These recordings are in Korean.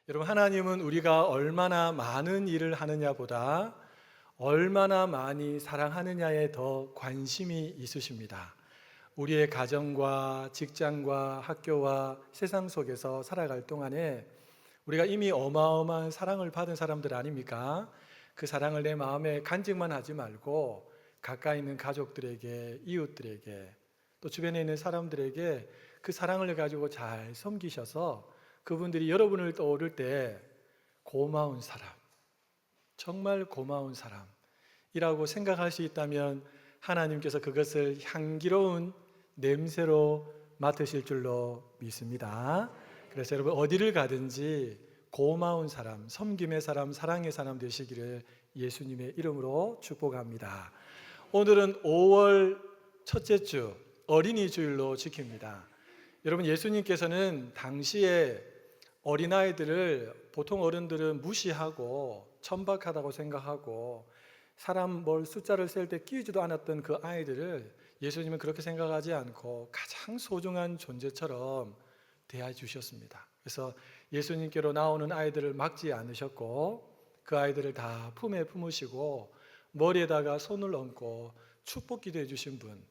여러분, 하나님은 우리가 얼마나 많은 일을 하느냐보다 얼마나 많이 사랑하느냐에 더 관심이 있으십니다. 우리의 가정과 직장과 학교와 세상 속에서 살아갈 동안에 우리가 이미 어마어마한 사랑을 받은 사람들 아닙니까? 그 사랑을 내 마음에 간직만 하지 말고 가까이 있는 가족들에게, 이웃들에게, 또 주변에 있는 사람들에게 그 사랑을 가지고 잘 섬기셔서 그분들이 여러분을 떠오를 때 고마운 사람, 정말 고마운 사람이라고 생각할 수 있다면 하나님께서 그것을 향기로운 냄새로 맡으실 줄로 믿습니다. 그래서 여러분, 어디를 가든지 고마운 사람, 섬김의 사람, 사랑의 사람 되시기를 예수님의 이름으로 축복합니다. 오늘은 5월 첫째 주 어린이 주일로 지킵니다. 여러분, 예수님께서는 당시에 어린아이들을 보통 어른들은 무시하고 천박하다고 생각하고 사람 숫자를 셀 때 끼우지도 않았던 그 아이들을 예수님은 그렇게 생각하지 않고 가장 소중한 존재처럼 대해 주셨습니다. 그래서 예수님께로 나오는 아이들을 막지 않으셨고 그 아이들을 다 품에 품으시고 머리에다가 손을 얹고 축복 기도해 주신 분,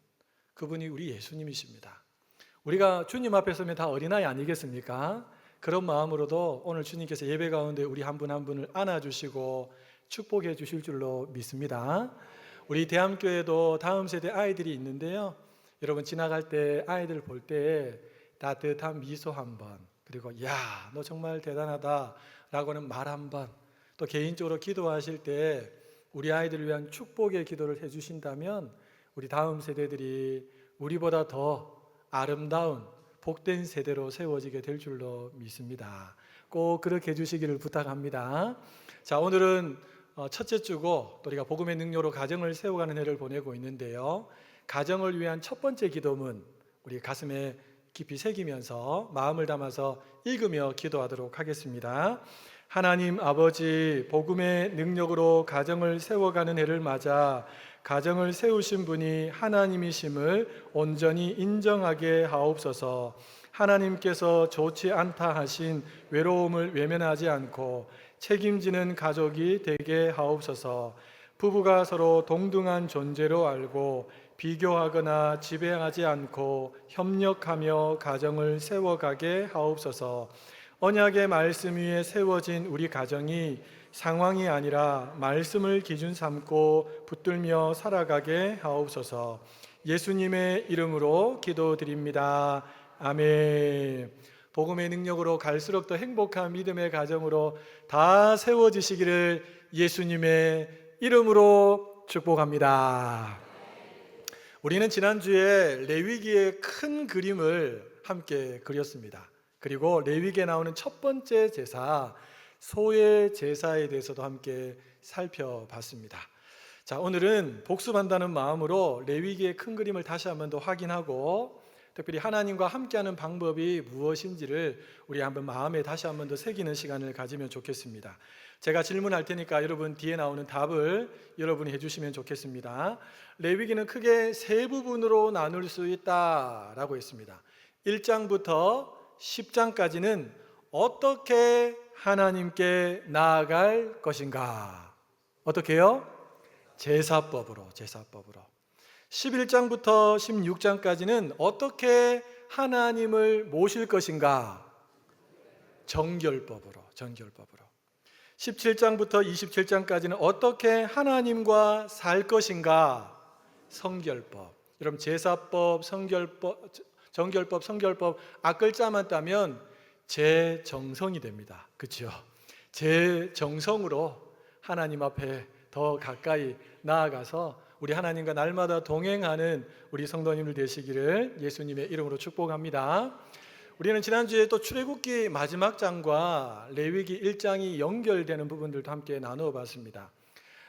그분이 우리 예수님이십니다. 우리가 주님 앞에 서면 다 어린아이 아니겠습니까? 그런 마음으로도 오늘 주님께서 예배 가운데 우리 한 분 한 분을 안아주시고 축복해 주실 줄로 믿습니다. 우리 대함교회도 다음 세대 아이들이 있는데요, 여러분 지나갈 때 아이들 볼 때 따뜻한 미소 한번, 그리고 야, 너 정말 대단하다 라고는 말 한번, 또 개인적으로 기도하실 때 우리 아이들을 위한 축복의 기도를 해주신다면 우리 다음 세대들이 우리보다 더 아름다운 복된 세대로 세워지게 될 줄로 믿습니다. 꼭 그렇게 해주시기를 부탁합니다. 자, 오늘은 첫째 주고 또 우리가 복음의 능력으로 가정을 세워가는 해를 보내고 있는데요, 가정을 위한 첫 번째 기도문 우리 가슴에 깊이 새기면서 마음을 담아서 읽으며 기도하도록 하겠습니다. 하나님 아버지, 복음의 능력으로 가정을 세워가는 해를 맞아 가정을 세우신 분이 하나님이심을 온전히 인정하게 하옵소서. 하나님께서 좋지 않다 하신 외로움을 외면하지 않고 책임지는 가족이 되게 하옵소서. 부부가 서로 동등한 존재로 알고 비교하거나 지배하지 않고 협력하며 가정을 세워가게 하옵소서. 언약의 말씀 위에 세워진 우리 가정이 상황이 아니라 말씀을 기준 삼고 붙들며 살아가게 하옵소서. 예수님의 이름으로 기도드립니다. 아멘. 복음의 능력으로 갈수록 더 행복한 믿음의 가정으로 다 세워지시기를 예수님의 이름으로 축복합니다. 우리는 지난주에 레위기의 큰 그림을 함께 그렸습니다. 그리고 레위기에 나오는 첫 번째 제사, 소의 제사에 대해서도 함께 살펴봤습니다. 자, 오늘은 복습한다는 마음으로 레위기의 큰 그림을 다시 한번 더 확인하고 특별히 하나님과 함께하는 방법이 무엇인지를 우리 한번 마음에 다시 한번 더 새기는 시간을 가지면 좋겠습니다. 제가 질문할 테니까 여러분 뒤에 나오는 답을 여러분이 해주시면 좋겠습니다. 레위기는 크게 세 부분으로 나눌 수 있다라고 했습니다. 1장부터 10장까지는 어떻게 하나님께 나아갈 것인가? 어떻게요? 제사법으로. 11장부터 16장까지는 어떻게 하나님을 모실 것인가? 정결법으로. 17장부터 27장까지는 어떻게 하나님과 살 것인가? 성결법. 여러분, 제사법, 정결법, 성결법 앞글자만 따면 제정성이 됩니다. 그렇죠? 제정성으로 하나님 앞에 더 가까이 나아가서 우리 하나님과 날마다 동행하는 우리 성도님들 되시기를 예수님의 이름으로 축복합니다. 우리는 지난주에 또 출애굽기 마지막 장과 레위기 1장이 연결되는 부분들도 함께 나누어 봤습니다.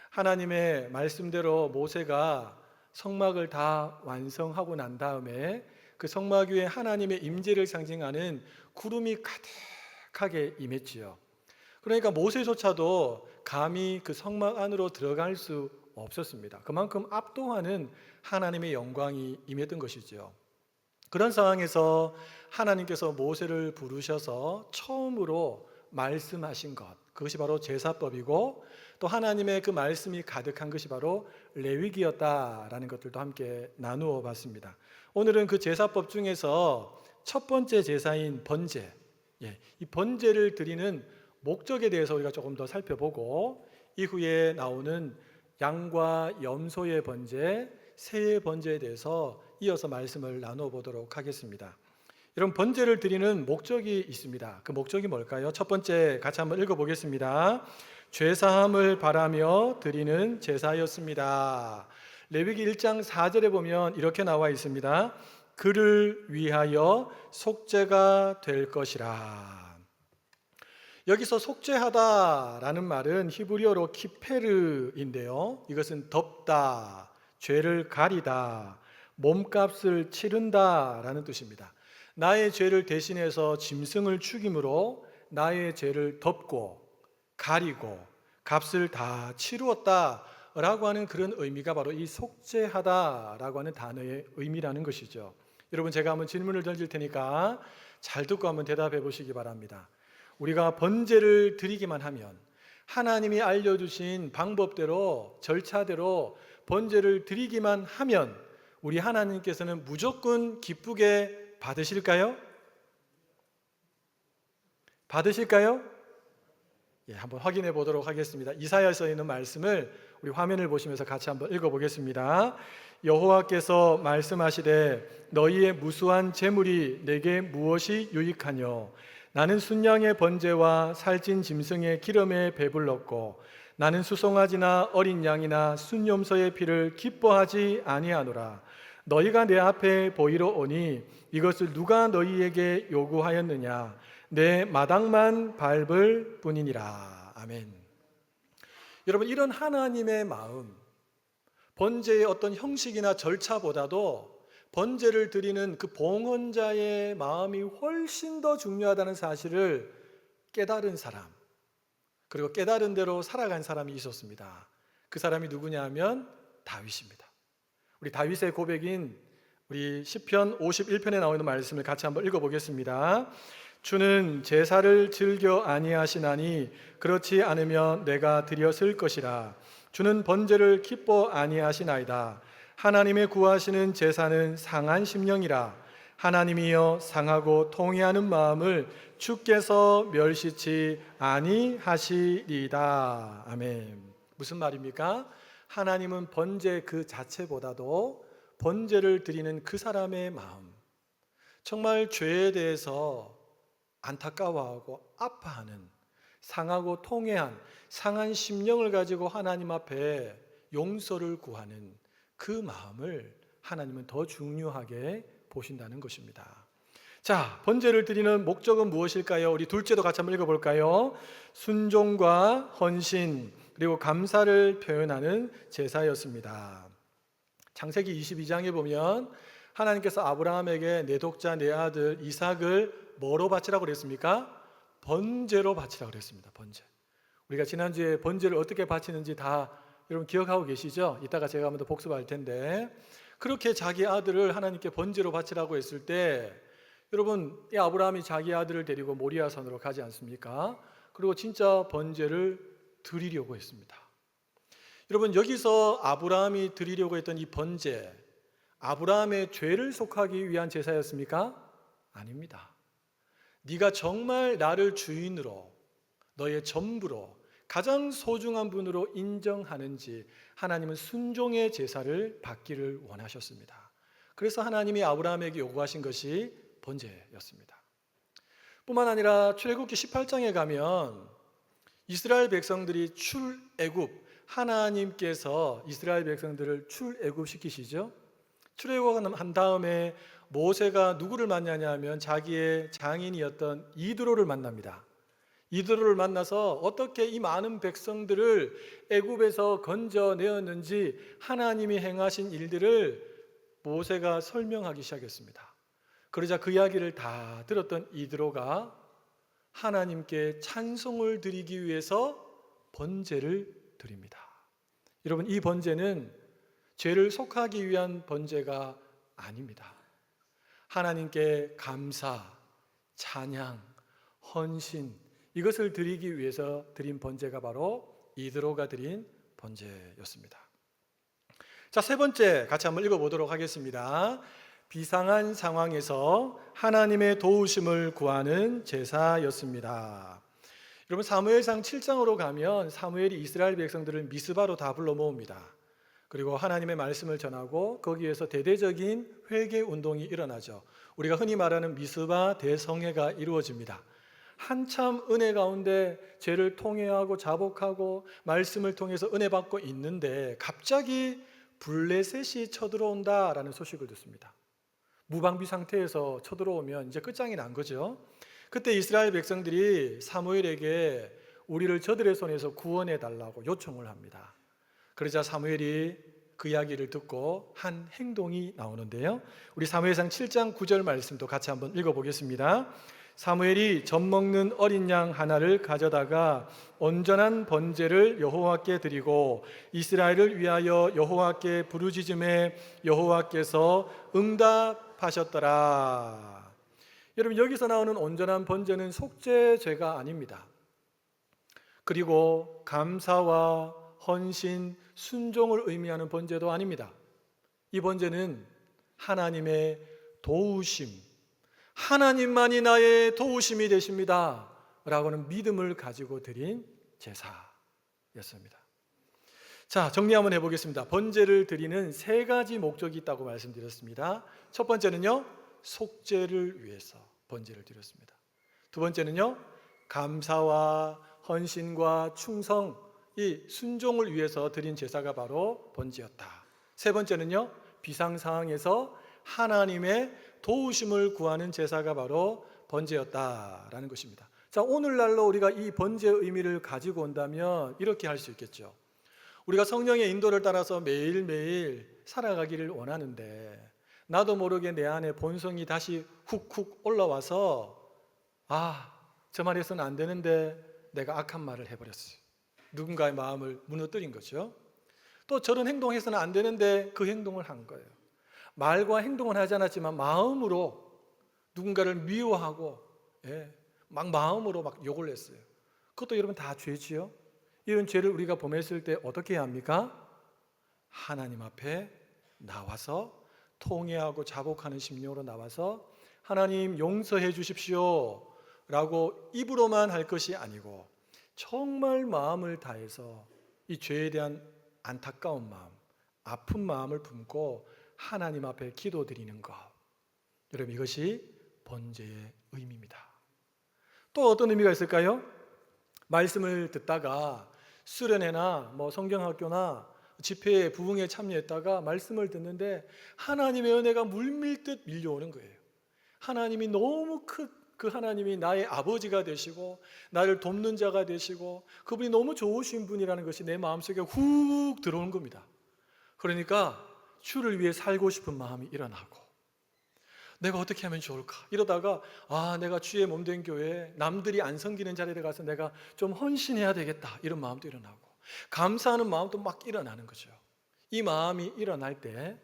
하나님의 말씀대로 모세가 성막을 다 완성하고 난 다음에 그 성막 위에 하나님의 임재를 상징하는 구름이 가득하게 임했지요. 그러니까 모세조차도 감히 그 성막 안으로 들어갈 수 없었습니다. 그만큼 압도하는 하나님의 영광이 임했던 것이죠. 그런 상황에서 하나님께서 모세를 부르셔서 처음으로 말씀하신 것, 그것이 바로 제사법이고, 또 하나님의 그 말씀이 가득한 것이 바로 레위기였다라는 것들도 함께 나누어 봤습니다. 오늘은 그 제사법 중에서 첫 번째 제사인 번제, 이 번제를 드리는 목적에 대해서 우리가 조금 더 살펴보고, 이후에 나오는 양과 염소의 번제, 새의 번제에 대해서 이어서 말씀을 나누어 보도록 하겠습니다. 여러분, 번제를 드리는 목적이 있습니다. 그 목적이 뭘까요? 첫 번째 같이 한번 읽어보겠습니다. 죄사함을 바라며 드리는 제사였습니다. 레위기 1장 4절에 보면 이렇게 나와 있습니다. 그를 위하여 속죄가 될 것이라. 여기서 속죄하다라는 말은 히브리어로 키페르인데요, 이것은 덮다, 죄를 가리다, 몸값을 치른다라는 뜻입니다. 나의 죄를 대신해서 짐승을 죽임으로 나의 죄를 덮고 가리고 값을 다 치루었다라고 하는 그런 의미가 바로 이 속죄하다라고 하는 단어의 의미라는 것이죠. 여러분, 제가 한번 질문을 던질 테니까 잘 듣고 한번 대답해 보시기 바랍니다. 우리가 번제를 드리기만 하면, 하나님이 알려주신 방법대로 절차대로 번제를 드리기만 하면 우리 하나님께서는 무조건 기쁘게 받으실까요? 받으실까요? 한번 확인해 보도록 하겠습니다. 이사야서에 있는 말씀을 우리 화면을 보시면서 같이 한번 읽어보겠습니다. 여호와께서 말씀하시되 너희의 무수한 재물이 내게 무엇이 유익하뇨? 나는 순양의 번제와 살찐 짐승의 기름에 배불렀고 나는 수송아지나 어린 양이나 순염소의 피를 기뻐하지 아니하노라. 너희가 내 앞에 보이러 오니 이것을 누가 너희에게 요구하였느냐? 내 마당만 밟을 뿐이니라. 아멘. 여러분, 이런 하나님의 마음, 번제의 어떤 형식이나 절차보다도 번제를 드리는 그 봉헌자의 마음이 훨씬 더 중요하다는 사실을 깨달은 사람, 그리고 깨달은 대로 살아간 사람이 있었습니다. 그 사람이 누구냐 하면 다윗입니다. 우리 다윗의 고백인 우리 시편 51편에 나오는 말씀을 같이 한번 읽어보겠습니다. 주는 제사를 즐겨 아니하시나니 그렇지 않으면 내가 드렸을 것이라. 주는 번제를 기뻐 아니하시나이다. 하나님의 구하시는 제사는 상한 심령이라. 하나님이여 상하고 통회하는 마음을 주께서 멸시치 아니하시리이다. 아멘. 무슨 말입니까? 하나님은 번제 그 자체보다도 번제를 드리는 그 사람의 마음, 정말 죄에 대해서 안타까워하고 아파하는, 상하고 통회한 상한 심령을 가지고 하나님 앞에 용서를 구하는 그 마음을 하나님은 더 중요하게 보신다는 것입니다. 자, 번제를 드리는 목적은 무엇일까요? 우리 둘째도 같이 한번 읽어볼까요? 순종과 헌신 그리고 감사를 표현하는 제사였습니다. 창세기 22장에 보면 하나님께서 아브라함에게 내 독자 내 아들 이삭을 뭐로 바치라고 그랬습니까? 번제로 바치라고 그랬습니다. 번제. 우리가 지난주에 번제를 어떻게 바치는지 다 여러분 기억하고 계시죠? 이따가 제가 한번 더 복습할 텐데, 그렇게 자기 아들을 하나님께 번제로 바치라고 했을 때, 여러분, 이 아브라함이 자기 아들을 데리고 모리아산으로 가지 않습니까? 그리고 진짜 번제를 드리려고 했습니다. 여러분, 여기서 아브라함이 드리려고 했던 이 번제, 아브라함의 죄를 속하기 위한 제사였습니까? 아닙니다. 네가 정말 나를 주인으로, 너의 전부로, 가장 소중한 분으로 인정하는지 하나님은 순종의 제사를 받기를 원하셨습니다. 그래서 하나님이 아브라함에게 요구하신 것이 번제였습니다. 뿐만 아니라 출애굽기 18장에 가면 이스라엘 백성들이 출애굽, 하나님께서 이스라엘 백성들을 출애굽시키시죠. 출애굽한 다음에 모세가 누구를 만나냐 하면 자기의 장인이었던 이드로를 만납니다. 이드로를 만나서 어떻게 이 많은 백성들을 애굽에서 건져내었는지 하나님이 행하신 일들을 모세가 설명하기 시작했습니다. 그러자 그 이야기를 다 들었던 이드로가 하나님께 찬송을 드리기 위해서 번제를 드립니다. 여러분, 이 번제는 죄를 속하기 위한 번제가 아닙니다. 하나님께 감사, 찬양, 헌신, 이것을 드리기 위해서 드린 번제가 바로 이드로가 드린 번제였습니다. 자, 세 번째 같이 한번 읽어보도록 하겠습니다. 비상한 상황에서 하나님의 도우심을 구하는 제사였습니다. 여러분, 사무엘상 7장으로 가면 사무엘이 이스라엘 백성들을 미스바로 다 불러 모읍니다. 그리고 하나님의 말씀을 전하고 거기에서 대대적인 회개 운동이 일어나죠. 우리가 흔히 말하는 미스바 대성회가 이루어집니다. 한참 은혜 가운데 죄를 통회하고 자복하고 말씀을 통해서 은혜 받고 있는데 갑자기 블레셋이 쳐들어온다라는 소식을 듣습니다. 무방비 상태에서 쳐들어오면 이제 끝장이 난 거죠. 그때 이스라엘 백성들이 사무엘에게 우리를 저들의 손에서 구원해 달라고 요청을 합니다. 그러자 사무엘이 그 이야기를 듣고 한 행동이 나오는데요. 우리 사무엘상 7장 9절 말씀도 같이 한번 읽어보겠습니다. 사무엘이 젖 먹는 어린 양 하나를 가져다가 온전한 번제를 여호와께 드리고 이스라엘을 위하여 여호와께 부르짖음에 여호와께서 응답하셨더라. 여러분, 여기서 나오는 온전한 번제는 속죄제가 아닙니다. 그리고 감사와 헌신, 순종을 의미하는 번제도 아닙니다. 이 번제는 하나님의 도우심, 하나님만이 나의 도우심이 되십니다 라고는 믿음을 가지고 드린 제사였습니다. 자, 정리 한번 해보겠습니다. 번제를 드리는 세 가지 목적이 있다고 말씀드렸습니다. 첫 번째는요, 속죄를 위해서 번제를 드렸습니다. 두 번째는요, 감사와 헌신과 충성, 이 순종을 위해서 드린 제사가 바로 번제였다. 세 번째는요, 비상 상황에서 하나님의 도우심을 구하는 제사가 바로 번제였다라는 것입니다. 자, 오늘날로 우리가 이 번제의 의미를 가지고 온다면 이렇게 할 수 있겠죠. 우리가 성령의 인도를 따라서 매일매일 살아가기를 원하는데 나도 모르게 내 안에 본성이 다시 훅훅 올라와서 저 말해서는 안 되는데 내가 악한 말을 해버렸어요. 누군가의 마음을 무너뜨린 거죠. 또 저런 행동해서는 안 되는데 그 행동을 한 거예요. 말과 행동은 하지 않았지만 마음으로 누군가를 미워하고 막 마음으로 막 욕을 했어요. 그것도 여러분 다 죄지요. 이런 죄를 우리가 범했을 때 어떻게 해야 합니까? 하나님 앞에 나와서 통회하고 자복하는 심령으로 나와서 하나님 용서해 주십시오 라고 입으로만 할 것이 아니고 정말 마음을 다해서 이 죄에 대한 안타까운 마음, 아픈 마음을 품고 하나님 앞에 기도드리는 것, 여러분 이것이 번제의 의미입니다. 또 어떤 의미가 있을까요? 말씀을 듣다가 수련회나 성경학교나 집회에 부흥에 참여했다가 말씀을 듣는데 하나님의 은혜가 물밀듯 밀려오는 거예요. 하나님이 너무 그 하나님이 나의 아버지가 되시고 나를 돕는 자가 되시고 그분이 너무 좋으신 분이라는 것이 내 마음속에 훅 들어오는 겁니다. 그러니까 주를 위해 살고 싶은 마음이 일어나고 내가 어떻게 하면 좋을까? 이러다가 내가 주의 몸된 교회에 남들이 안 섬기는 자리에 가서 내가 좀 헌신해야 되겠다 이런 마음도 일어나고 감사하는 마음도 막 일어나는 거죠. 이 마음이 일어날 때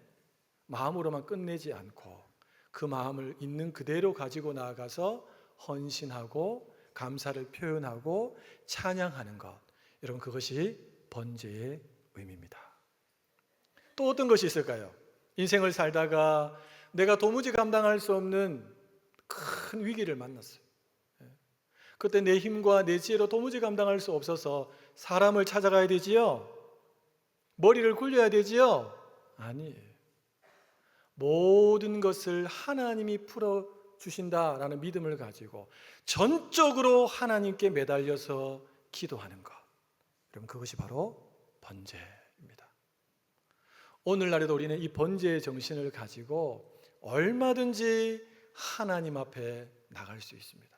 마음으로만 끝내지 않고 그 마음을 있는 그대로 가지고 나아가서 헌신하고 감사를 표현하고 찬양하는 것, 여러분 그것이 번제의 의미입니다. 또 어떤 것이 있을까요? 인생을 살다가 내가 도무지 감당할 수 없는 큰 위기를 만났어요. 그때 내 힘과 내 지혜로 도무지 감당할 수 없어서 사람을 찾아가야 되지요? 머리를 굴려야 되지요? 아니에요. 모든 것을 하나님이 풀어주신다라는 믿음을 가지고 전적으로 하나님께 매달려서 기도하는 것, 여러분 그것이 바로 번제입니다. 오늘날에도 우리는 이 번제의 정신을 가지고 얼마든지 하나님 앞에 나갈 수 있습니다.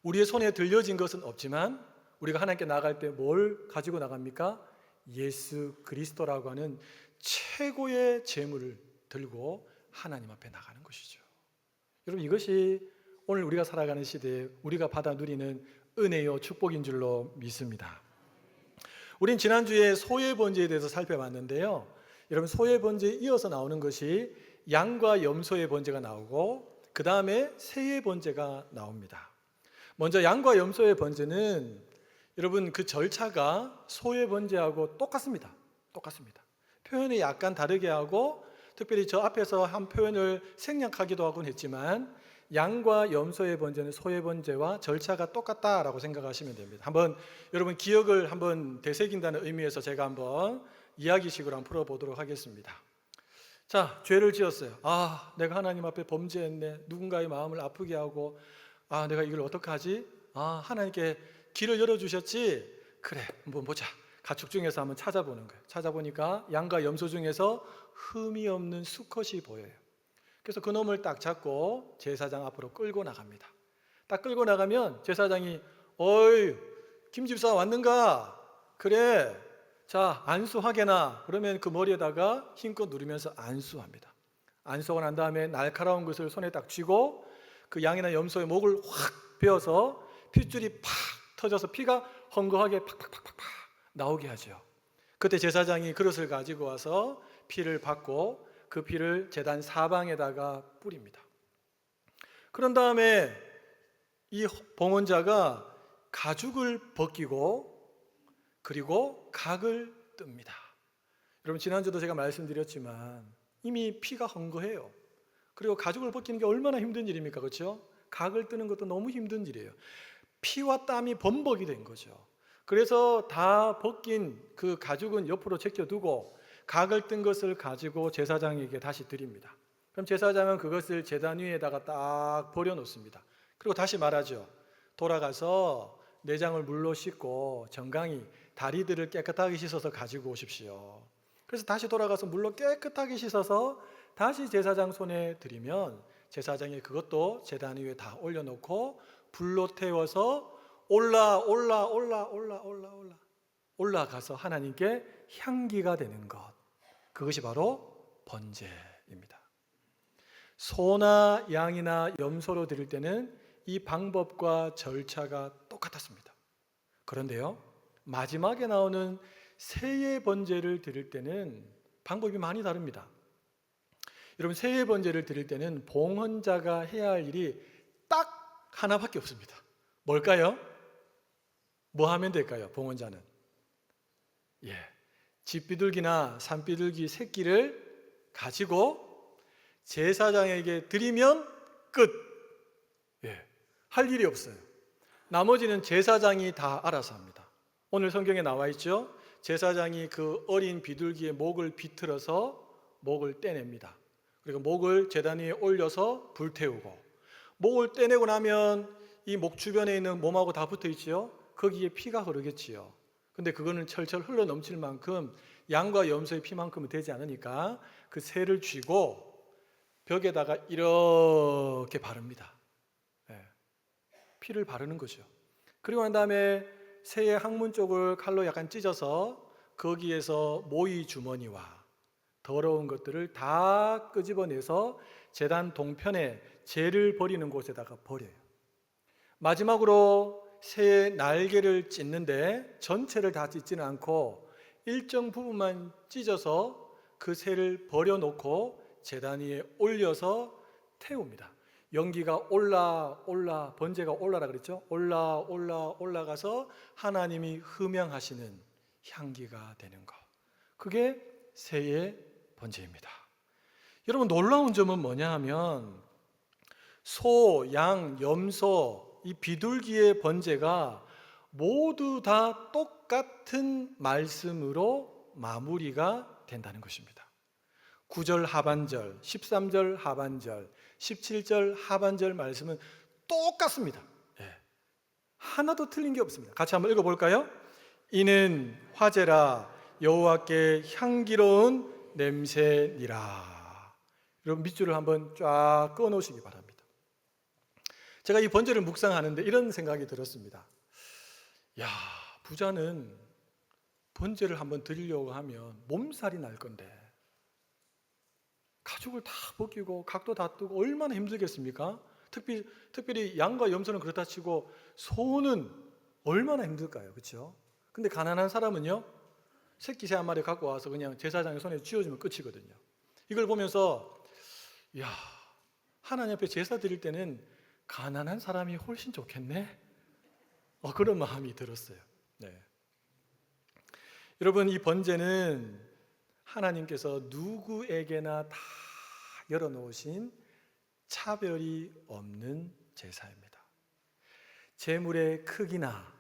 우리의 손에 들려진 것은 없지만 우리가 하나님께 나갈 때 뭘 가지고 나갑니까? 예수 그리스도라고 하는 최고의 재물을 들고 하나님 앞에 나가는 것이죠. 여러분 이것이 오늘 우리가 살아가는 시대에 우리가 받아 누리는 은혜요 축복인 줄로 믿습니다. 우린 지난주에 소의 번제에 대해서 살펴봤는데요, 여러분 소의 번제에 이어서 나오는 것이 양과 염소의 번제가 나오고 그 다음에 새의 번제가 나옵니다. 먼저 양과 염소의 번제는 여러분 그 절차가 소의 번제하고 똑같습니다. 똑같습니다. 표현이 약간 다르게 하고 특별히 저 앞에서 한 표현을 생략하기도 하곤 했지만 양과 염소의 번제는 소의 번제와 절차가 똑같다라고 생각하시면 됩니다. 한번 여러분 기억을 한번 되새긴다는 의미에서 제가 한번 이야기식으로 한번 풀어보도록 하겠습니다. 자, 죄를 지었어요. 내가 하나님 앞에 범죄했네. 누군가의 마음을 아프게 하고 내가 이걸 어떻게 하지? 하나님께 길을 열어주셨지? 그래, 한번 보자. 가축 중에서 한번 찾아보는 거예요. 찾아보니까 양과 염소 중에서 흠이 없는 수컷이 보여요. 그래서 그 놈을 딱 잡고 제사장 앞으로 끌고 나갑니다. 딱 끌고 나가면 제사장이 어이 김 집사 왔는가? 그래, 자 안수하게나. 그러면 그 머리에다가 힘껏 누르면서 안수합니다. 안수하고 난 다음에 날카로운 것을 손에 딱 쥐고 그 양이나 염소의 목을 확 베어서 핏줄이 팍 터져서 피가 헝거하게 팍팍팍팍 나오게 하죠. 그때 제사장이 그릇을 가지고 와서 피를 받고 그 피를 제단 사방에다가 뿌립니다. 그런 다음에 이 봉헌자가 가죽을 벗기고 그리고 각을 뜹니다. 여러분 지난주도 제가 말씀드렸지만 이미 피가 헝거해요. 그리고 가죽을 벗기는 게 얼마나 힘든 일입니까? 그렇죠? 각을 뜨는 것도 너무 힘든 일이에요. 피와 땀이 범벅이 된 거죠. 그래서 다 벗긴 그 가죽은 옆으로 제껴두고 각을 뜬 것을 가지고 제사장에게 다시 드립니다. 그럼 제사장은 그것을 제단 위에다가 딱 버려놓습니다. 그리고 다시 말하죠. 돌아가서 내장을 물로 씻고 정강이 다리들을 깨끗하게 씻어서 가지고 오십시오. 그래서 다시 돌아가서 물로 깨끗하게 씻어서 다시 제사장 손에 드리면 제사장이 그것도 제단 위에 다 올려놓고 불로 태워서 올라가서 하나님께 향기가 되는 것, 그것이 바로 번제입니다. 소나 양이나 염소로 드릴 때는 이 방법과 절차가 똑같았습니다. 그런데요, 마지막에 나오는 새의 번제를 드릴 때는 방법이 많이 다릅니다. 여러분 새의 번제를 드릴 때는 봉헌자가 해야 할 일이 딱 하나밖에 없습니다. 뭘까요? 뭐 하면 될까요? 봉헌자는 집비둘기나 산비둘기 새끼를 가지고 제사장에게 드리면 끝. 할 일이 없어요. 나머지는 제사장이 다 알아서 합니다. 오늘 성경에 나와 있죠. 제사장이 그 어린 비둘기의 목을 비틀어서 목을 떼냅니다. 그리고 목을 제단 위에 올려서 불태우고, 목을 떼내고 나면 이 목 주변에 있는 몸하고 다 붙어 있지요. 거기에 피가 흐르겠지요. 근데 그거는 철철 흘러 넘칠 만큼 양과 염소의 피만큼은 되지 않으니까 그 새를 쥐고 벽에다가 이렇게 바릅니다. 피를 바르는 거죠. 그리고 난 다음에 새의 항문 쪽을 칼로 약간 찢어서 거기에서 모이 주머니와 더러운 것들을 다 끄집어내서 제단 동편에 재를 버리는 곳에다가 버려요. 마지막으로 새의 날개를 찢는데 전체를 다 찢지는 않고 일정 부분만 찢어서 그 새를 버려놓고 제단 위에 올려서 태웁니다. 연기가 번제가 올라라 그랬죠? 올라가서 하나님이 흠양하시는 향기가 되는 것. 그게 새의 번제입니다. 여러분 놀라운 점은 뭐냐 하면 소, 양, 염소, 이 비둘기의 번제가 모두 다 똑같은 말씀으로 마무리가 된다는 것입니다. 9절 하반절, 13절 하반절, 17절 하반절 말씀은 똑같습니다. 하나도 틀린 게 없습니다. 같이 한번 읽어볼까요? 이는 화제라 여호와께 향기로운 냄새니라. 여러분 밑줄을 한번 쫙 꺼놓으시기 바랍니다. 제가 이 번제를 묵상하는데 이런 생각이 들었습니다. 부자는 번제를 한번 드리려고 하면 몸살이 날 건데 가죽을 다 벗기고 각도 다 뜨고 얼마나 힘들겠습니까? 특별히 양과 염소는 그렇다 치고 소는 얼마나 힘들까요? 그렇죠? 근데 가난한 사람은요, 새끼 새 한 마리 갖고 와서 그냥 제사장의 손에 쥐어주면 끝이거든요. 이걸 보면서 하나님 앞에 제사 드릴 때는 가난한 사람이 훨씬 좋겠네. 그런 마음이 들었어요. 네. 여러분, 이 번제는 하나님께서 누구에게나 다 열어놓으신 차별이 없는 제사입니다. 제물의 크기나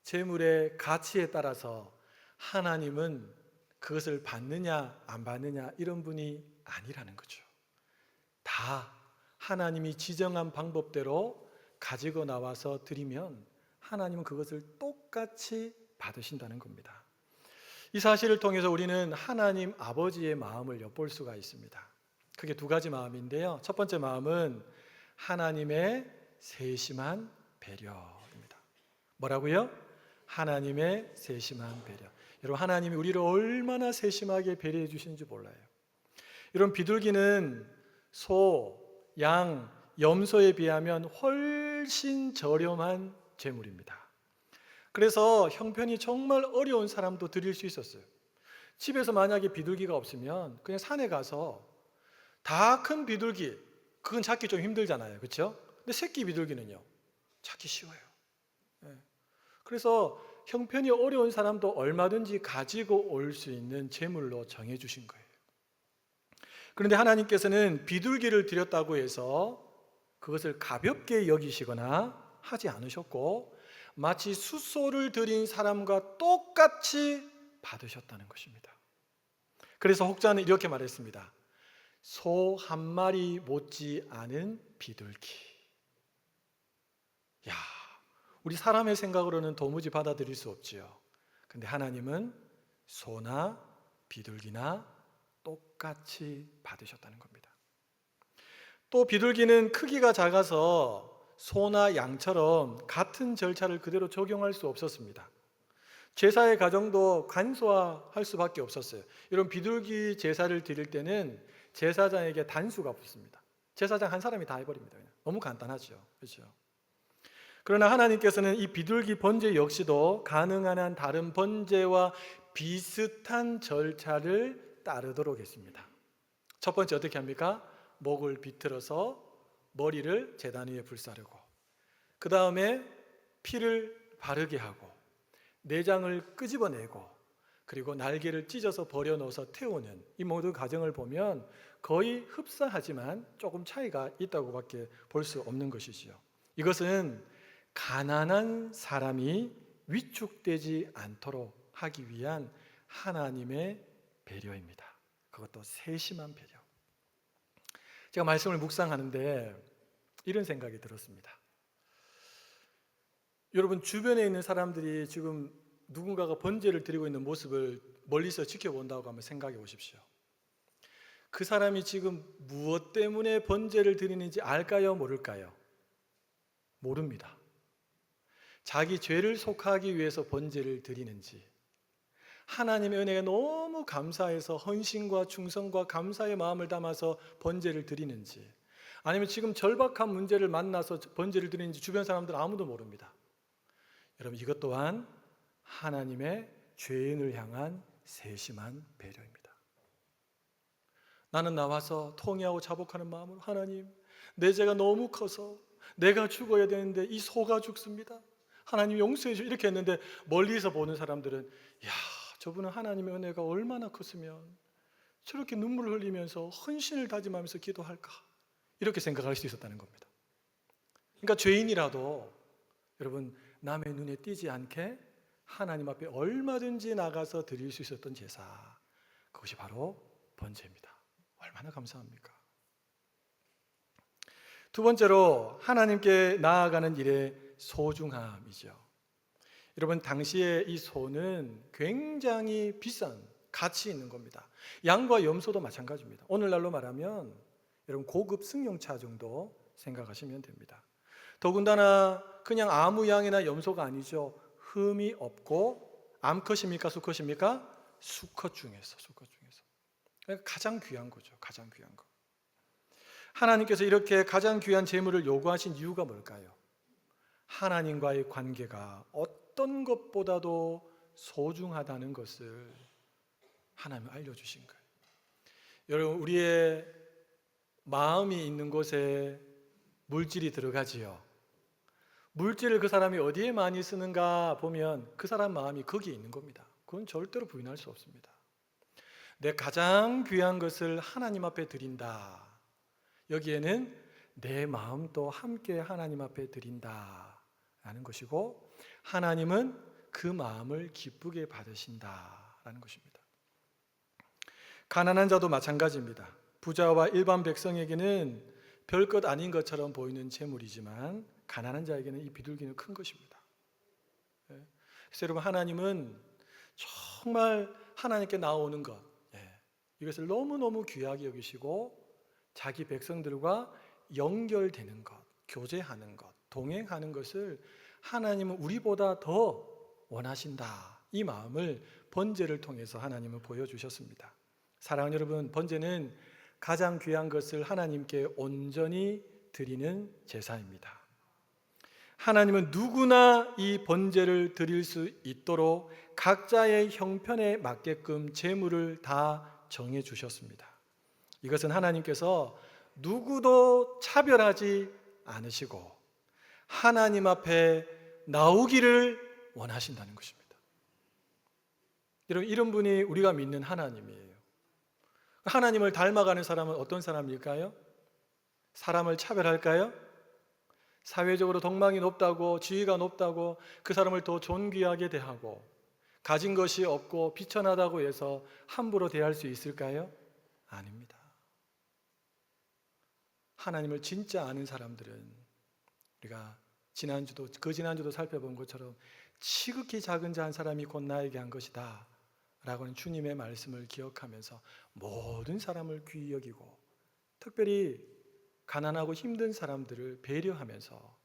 제물의 가치에 따라서 하나님은 그것을 받느냐 안 받느냐 이런 분이 아니라는 거죠. 다 하나님이 지정한 방법대로 가지고 나와서 드리면 하나님은 그것을 똑같이 받으신다는 겁니다. 이 사실을 통해서 우리는 하나님 아버지의 마음을 엿볼 수가 있습니다. 크게 두 가지 마음인데요. 첫 번째 마음은 하나님의 세심한 배려입니다. 뭐라고요? 하나님의 세심한 배려. 여러분, 하나님이 우리를 얼마나 세심하게 배려해 주시는지 몰라요. 이런 비둘기는 소, 양, 염소에 비하면 훨씬 저렴한 제물입니다. 그래서 형편이 정말 어려운 사람도 드릴 수 있었어요. 집에서 만약에 비둘기가 없으면 그냥 산에 가서 다 큰 비둘기, 그건 찾기 좀 힘들잖아요. 그렇죠? 근데 새끼 비둘기는요, 찾기 쉬워요. 그래서 형편이 어려운 사람도 얼마든지 가지고 올 수 있는 제물로 정해주신 거예요. 그런데 하나님께서는 비둘기를 드렸다고 해서 그것을 가볍게 여기시거나 하지 않으셨고, 마치 숫소를 드린 사람과 똑같이 받으셨다는 것입니다. 그래서 혹자는 이렇게 말했습니다. 소 한 마리 못지 않은 비둘기. 야, 우리 사람의 생각으로는 도무지 받아들일 수 없지요. 근데 하나님은 소나 비둘기나 똑같이 받으셨다는 겁니다. 또 비둘기는 크기가 작아서 소나 양처럼 같은 절차를 그대로 적용할 수 없었습니다. 제사의 과정도 간소화할 수밖에 없었어요. 이런 비둘기 제사를 드릴 때는 제사장에게 단수가 붙습니다. 제사장 한 사람이 다 해버립니다. 그냥. 너무 간단하죠. 그렇죠? 그러나 하나님께서는 이 비둘기 번제 역시도 가능한 한 다른 번제와 비슷한 절차를 따르도록 했습니다. 첫 번째 어떻게 합니까? 목을 비틀어서 머리를 제단 위에 불사르고, 그 다음에 피를 바르게 하고, 내장을 끄집어내고, 그리고 날개를 찢어서 버려놓아서 태우는 이 모든 과정을 보면 거의 흡사하지만 조금 차이가 있다고밖에 볼 수 없는 것이지요. 이것은 가난한 사람이 위축되지 않도록 하기 위한 하나님의 배려입니다. 그것도 세심한 배려. 제가 말씀을 묵상하는데 이런 생각이 들었습니다. 여러분, 주변에 있는 사람들이 지금 누군가가 번제를 드리고 있는 모습을 멀리서 지켜본다고 한번 생각해 보십시오. 그 사람이 지금 무엇 때문에 번제를 드리는지 알까요? 모를까요? 모릅니다. 자기 죄를 속하기 위해서 번제를 드리는지, 하나님의 은혜가 너무 감사해서 헌신과 충성과 감사의 마음을 담아서 번제를 드리는지, 아니면 지금 절박한 문제를 만나서 번제를 드리는지 주변 사람들은 아무도 모릅니다. 여러분, 이것 또한 하나님의 죄인을 향한 세심한 배려입니다. 나는 나와서 통회하고 자복하는 마음으로, 하나님, 내 죄가 너무 커서 내가 죽어야 되는데 이 소가 죽습니다. 하나님 용서해 주시오. 이렇게 했는데 멀리서 보는 사람들은, 야, 저분은 하나님의 은혜가 얼마나 컸으면 저렇게 눈물을 흘리면서 헌신을 다짐하면서 기도할까, 이렇게 생각할 수 있었다는 겁니다. 그러니까 죄인이라도 여러분, 남의 눈에 띄지 않게 하나님 앞에 얼마든지 나가서 드릴 수 있었던 제사, 그것이 바로 번제입니다. 얼마나 감사합니까? 두 번째로 하나님께 나아가는 일의 소중함이죠. 여러분, 당시에 이 소는 굉장히 비싼 가치 있는 겁니다. 양과 염소도 마찬가지입니다. 오늘날로 말하면 여러분 고급 승용차 정도 생각하시면 됩니다. 더군다나 그냥 아무 양이나 염소가 아니죠. 흠이 없고 암컷입니까? 수컷입니까? 수컷 중에서. 그러니까 가장 귀한 거죠. 가장 귀한 거. 하나님께서 이렇게 가장 귀한 제물을 요구하신 이유가 뭘까요? 하나님과의 관계가 어떤 것보다도 소중하다는 것을 하나님은 알려주신 거예요. 여러분, 우리의 마음이 있는 곳에 물질이 들어가지요. 물질을 그 사람이 어디에 많이 쓰는가 보면 그 사람 마음이 거기에 있는 겁니다. 그건 절대로 부인할 수 없습니다. 내 가장 귀한 것을 하나님 앞에 드린다. 여기에는 내 마음도 함께 하나님 앞에 드린다라는 것이고, 하나님은 그 마음을 기쁘게 받으신다라는 것입니다. 가난한 자도 마찬가지입니다. 부자와 일반 백성에게는 별것 아닌 것처럼 보이는 재물이지만 가난한 자에게는 이 비둘기는 큰 것입니다. 그래서 여러분, 하나님은 정말 하나님께 나오는 것, 이것을 너무너무 귀하게 여기시고 자기 백성들과 연결되는 것, 교제하는 것, 동행하는 것을 하나님은 우리보다 더 원하신다. 이 마음을 번제를 통해서 하나님은 보여주셨습니다. 사랑하는 여러분, 번제는 가장 귀한 것을 하나님께 온전히 드리는 제사입니다. 하나님은 누구나 이 번제를 드릴 수 있도록 각자의 형편에 맞게끔 제물을 다 정해 주셨습니다. 이것은 하나님께서 누구도 차별하지 않으시고 하나님 앞에 나오기를 원하신다는 것입니다. 여러분, 이런 분이 우리가 믿는 하나님이에요. 하나님을 닮아가는 사람은 어떤 사람일까요? 사람을 차별할까요? 사회적으로 덕망이 높다고, 지위가 높다고 그 사람을 더 존귀하게 대하고, 가진 것이 없고 비천하다고 해서 함부로 대할 수 있을까요? 아닙니다. 하나님을 진짜 아는 사람들은 우리가 그 지난주도 살펴본 것처럼 지극히 작은 자 한 사람이 곧 나에게 한 것이다 라고는 주님의 말씀을 기억하면서 모든 사람을 귀히 여기고, 특별히 가난하고 힘든 사람들을 배려하면서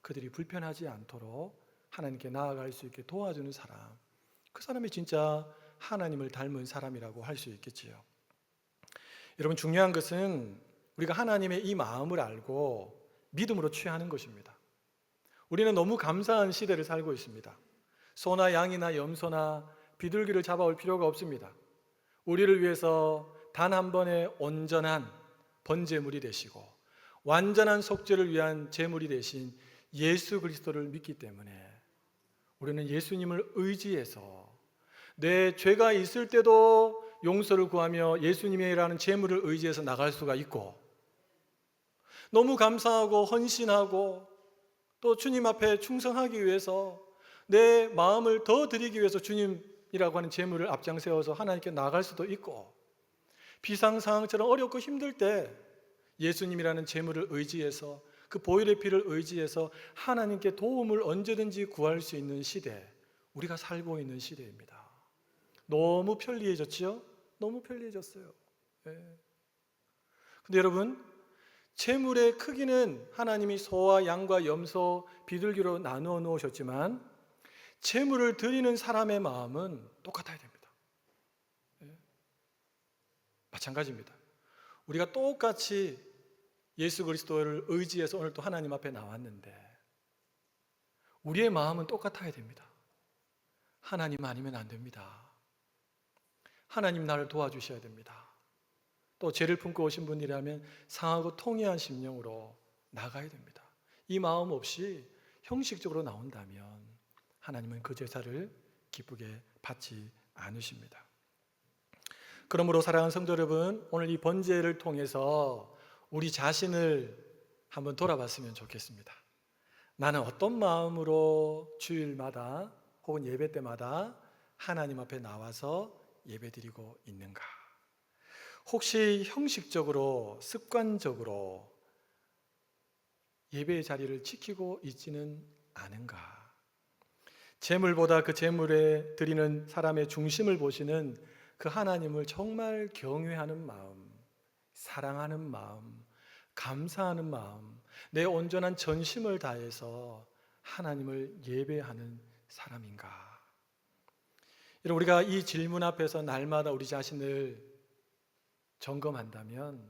그들이 불편하지 않도록 하나님께 나아갈 수 있게 도와주는 사람, 그 사람이 진짜 하나님을 닮은 사람이라고 할 수 있겠지요. 여러분, 중요한 것은 우리가 하나님의 이 마음을 알고 믿음으로 취하는 것입니다. 우리는 너무 감사한 시대를 살고 있습니다. 소나 양이나 염소나 비둘기를 잡아올 필요가 없습니다. 우리를 위해서 단 한 번의 온전한 번제물이 되시고 완전한 속죄를 위한 제물이 되신 예수 그리스도를 믿기 때문에 우리는 예수님을 의지해서 내 죄가 있을 때도 용서를 구하며 예수님이라는 제물을 의지해서 나갈 수가 있고, 너무 감사하고 헌신하고 또 주님 앞에 충성하기 위해서 내 마음을 더 드리기 위해서 주님이라고 하는 제물을 앞장세워서 하나님께 나갈 수도 있고, 비상상황처럼 어렵고 힘들 때 예수님이라는 제물을 의지해서 그 보혈의 피를 의지해서 하나님께 도움을 언제든지 구할 수 있는 시대, 우리가 살고 있는 시대입니다. 너무 편리해졌지요? 너무 편리해졌어요. 근데 여러분, 제물의 크기는 하나님이 소와 양과 염소, 비둘기로 나누어 놓으셨지만 제물을 드리는 사람의 마음은 똑같아야 됩니다. 마찬가지입니다. 우리가 똑같이 예수 그리스도를 의지해서 오늘 또 하나님 앞에 나왔는데 우리의 마음은 똑같아야 됩니다. 하나님 아니면 안 됩니다. 하나님 나를 도와주셔야 됩니다. 또 죄를 품고 오신 분이라면 상하고 통회한 심령으로 나가야 됩니다. 이 마음 없이 형식적으로 나온다면 하나님은 그 제사를 기쁘게 받지 않으십니다. 그러므로 사랑하는 성도 여러분, 오늘 이 번제를 통해서 우리 자신을 한번 돌아봤으면 좋겠습니다. 나는 어떤 마음으로 주일마다 혹은 예배 때마다 하나님 앞에 나와서 예배드리고 있는가? 혹시 형식적으로, 습관적으로 예배의 자리를 지키고 있지는 않은가? 제물보다 그 제물에 드리는 사람의 중심을 보시는 그 하나님을 정말 경외하는 마음, 사랑하는 마음, 감사하는 마음, 내 온전한 전심을 다해서 하나님을 예배하는 사람인가? 여러분, 우리가 이 질문 앞에서 날마다 우리 자신을 점검한다면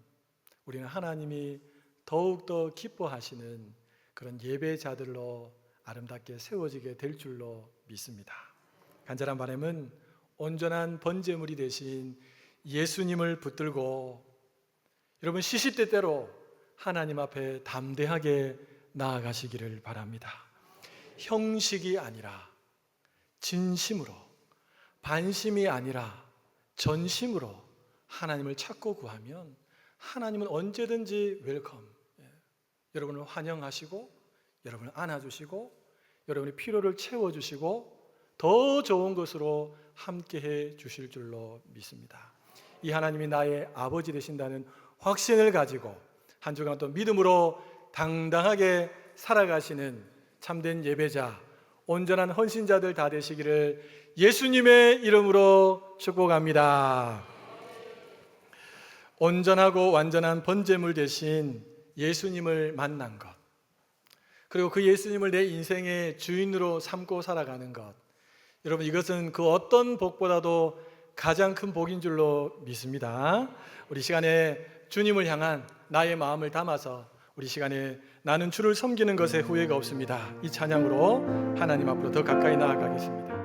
우리는 하나님이 더욱더 기뻐하시는 그런 예배자들로 아름답게 세워지게 될 줄로 믿습니다. 간절한 바람은 온전한 번제물이 되신 예수님을 붙들고 여러분 시시때때로 하나님 앞에 담대하게 나아가시기를 바랍니다. 형식이 아니라 진심으로, 반심이 아니라 전심으로 하나님을 찾고 구하면 하나님은 언제든지 웰컴, 여러분을 환영하시고 여러분을 안아주시고 여러분의 필요를 채워주시고 더 좋은 것으로 함께해 주실 줄로 믿습니다. 이 하나님이 나의 아버지 되신다는 확신을 가지고 한 주간 또 믿음으로 당당하게 살아가시는 참된 예배자, 온전한 헌신자들 다 되시기를 예수님의 이름으로 축복합니다. 온전하고 완전한 번제물 대신 예수님을 만난 것, 그리고 그 예수님을 내 인생의 주인으로 삼고 살아가는 것, 여러분 이것은 그 어떤 복보다도 가장 큰 복인 줄로 믿습니다. 우리 시간에 주님을 향한 나의 마음을 담아서 우리 시간에 나는 주를 섬기는 것에 후회가 없습니다. 이 찬양으로 하나님 앞으로 더 가까이 나아가겠습니다.